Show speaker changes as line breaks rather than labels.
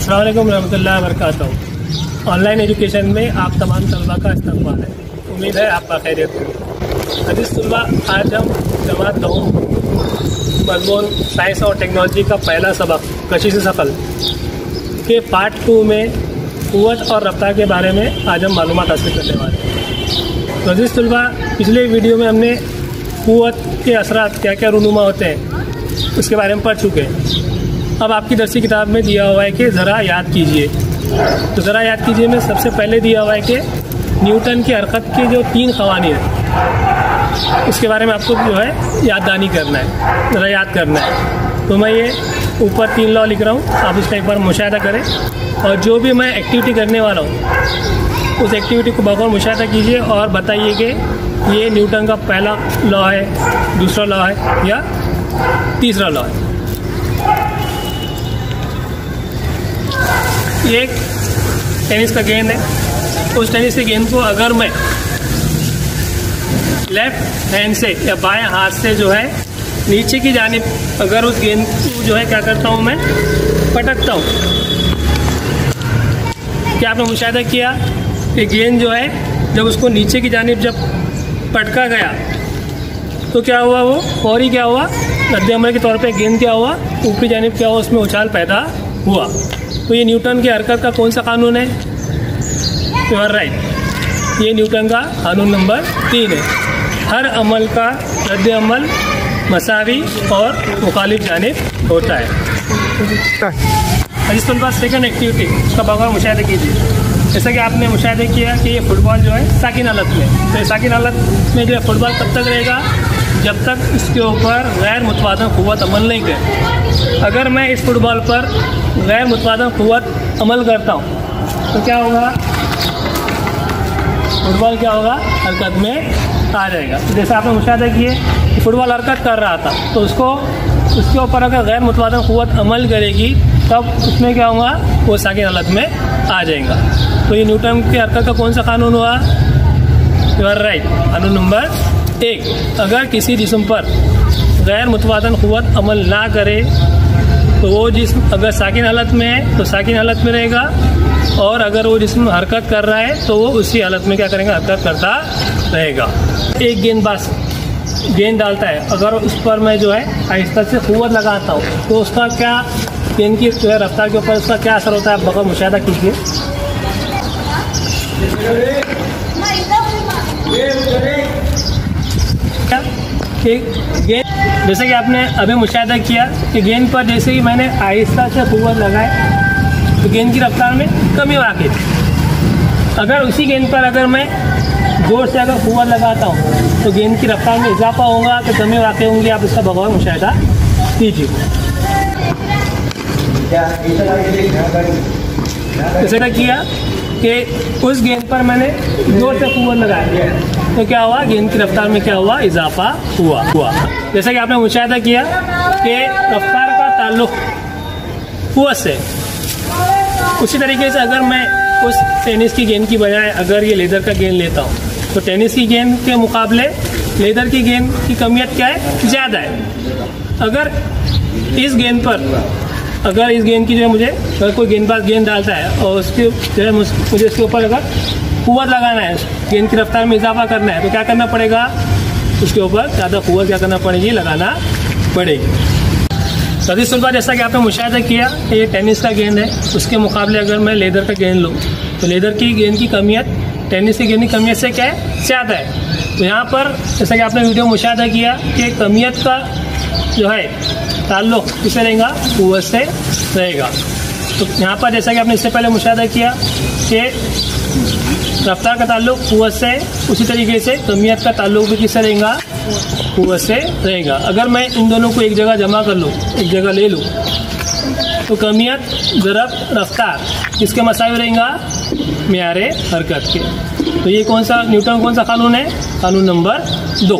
अस्सलाम वालेकुम रहमतुल्लाहि व बरकातहू। ऑनलाइन एजुकेशन में आप तमाम तलबा का इस्तकबाल है। उम्मीद है आपका खैरियत हो। अजीज़ तलबा, आज हम जमात नौ मज़मून साइंस और टेक्नोलॉजी का पहला सबक कशिश शकल के पार्ट 2 में क़ुव्वत और रफ्तार के बारे में आज हम मालूमात हासिल करने वाले हैं। तो अजीज़ तलबा, पिछले वीडियो में हमने क़ुव्वत के असरात क्या क्या रूनुमा होते हैं उसके बारे में पढ़ चुके हैं। अब आपकी दरसी किताब में दिया हुआ है कि ज़रा याद कीजिए। तो ज़रा याद कीजिए में सबसे पहले दिया हुआ है कि न्यूटन की हरकत के जो 3 क़वानीन हैं उसके बारे में आपको जो है याददानी करना है, ज़रा याद करना है। तो मैं ये ऊपर 3 लॉ लिख रहा हूँ, आप इसका एक बार मुशाहिदा करें और जो भी मैं एक्टिविटी करने वाला हूँ उस एक्टिविटी को बगौर मुशाहिदा कीजिए और बताइए कि ये न्यूटन का पहला लॉ है, दूसरा लॉ है या तीसरा लॉ है। ये एक टेनिस का गेंद है। उस टेनिस के गेंद को अगर मैं लेफ्ट हैंड से या बाएं हाथ से जो है नीचे की जानिब अगर उस गेंद को जो है क्या करता हूँ मैं पटकता हूँ, क्या आपने मुशाहिदा किया कि गेंद जो है जब उसको नीचे की जानिब जब पटका गया तो क्या हुआ, वो फौरी क्या हुआ, रद्द अमल के तौर पे गेंद क्या हुआ, ऊपरी जानिब क्या हुआ, उसमें उछाल पैदा हुआ। तो ये न्यूटन की हरकत का कौन सा कानून है? यू आर राइट, ये न्यूटन का कानून नंबर 3 है। हर अमल का रद्द अमल मसावी और मुखालिफ जानिब होता है। इस पर सेकंड एक्टिविटी उसका बगौर मुशाहिदा कीजिए। जैसा कि आपने मुशाहिदा किया कि ये फुटबॉल जो है साकिन हालत में, तो साकिन हालत में जो है फुटबॉल तब तक रहेगा जब तक इसके ऊपर गैर मुतवाज़न क़ुव्वत अमल नहीं करे। अगर मैं इस फुटबॉल पर गैर मुतवाज़न क़ुव्वत अमल करता हूँ तो क्या होगा, फुटबॉल क्या होगा, हरकत में आ जाएगा। जैसे आपने मुशाहिदा किए कि फुटबॉल हरकत कर रहा था तो उसके ऊपर अगर गैर मुतवाज़न क़ुव्वत अमल करेगी तब उसमें क्या होगा, वो साकिन हालत में आ जाएगा। तो ये न्यूटन की हरकत का कौन सा कानून हुआ? यू आर राइट, कानून नंबर 1। अगर किसी जिस्म पर गैर मुतवाज़न क़ुव्वत अमल ना करे तो वो जिस्म अगर साकिन हालत में है तो साकिन हालत में रहेगा, और अगर वो जिस्म हरकत कर रहा है तो वो उसी हालत में क्या करेगा, हरकत करता रहेगा। एक गेंदबाज गेंद डालता है, अगर उस पर मैं जो है आहिस्ता से क़ुव्वत लगाता हूँ तो उसका क्या, गेंद की जो है रफ्तार के ऊपर उसका क्या असर होता है, आप बगौर मुशाहिदा कीजिए। गेंद जैसे कि आपने अभी मुशाहिदा किया कि गेंद पर जैसे ही मैंने आहिस्ता से क़ुव्वत लगाए तो गेंद की रफ्तार में कमी वाक़ई थी। अगर उसी गेंद पर अगर मैं जोर से अगर क़ुव्वत लगाता हूँ तो गेंद की रफ्तार में इजाफा होगा कि कमी वाक़ई होंगी। आप इसका बगौर मुशाहिदा कीजिए। जैसे किया कि उस गेंद पर मैंने जोर से क़ुव्वत लगाया तो क्या हुआ, गेंद की रफ्तार में क्या हुआ, इजाफा हुआ। जैसा कि आपने मुशाहिदा किया कि रफ्तार का ताल्लुक़ क़ुव्वत से, उसी तरीके से अगर मैं उस टेनिस की गेंद की बजाय अगर ये लेदर का गेंद लेता हूँ तो टेनिस की गेंद के मुकाबले लेदर की गेंद की कमियत क्या है, ज़्यादा है। अगर इस गेंद पर अगर इस गेंद की जो है मुझे अगर कोई गेंदबाज गेंद डालता है और उसके जो है मुझे इसके ऊपर अगर क़ुव्वत लगाना है, गेंद की रफ्तार में इजाफा करना है तो क्या करना पड़ेगा, उसके ऊपर ज़्यादा क़ुव्वत क्या करना पड़ेगी, लगाना पड़ेगी। सदी सुलभा जैसा कि आपने मुशाहिदा किया कि ये टेनिस का गेंद है, उसके मुकाबले अगर मैं लेदर का गेंद लूँ तो लेदर की गेंद की कमियत टेनिस की गेंद की कमियत से क्या है, ज़्यादा है। तो यहाँ पर जैसा कि आपने वीडियो मुशाहिदा किया कि कमियत का जो है ताल्लुक़ किससे रहेगा, क़ुव्वत से रहेगा। तो यहाँ पर जैसा कि आपने इससे पहले मुशाहिदा किया कि रफ्तार का ताल्लुक़ क़ुव्वत से, उसी तरीके से कमियत का ताल्लुक़ भी किससे रहेगा, क़ुव्वत से रहेगा। अगर मैं इन दोनों को एक जगह जमा कर लूँ, एक जगह ले लूँ तो कमियत ज़रब रफ्तार किसके मसावी रहेगा, मियारे हरकत के। तो ये कौन सा न्यूटन कौन सा कानून है, कानून नंबर 2।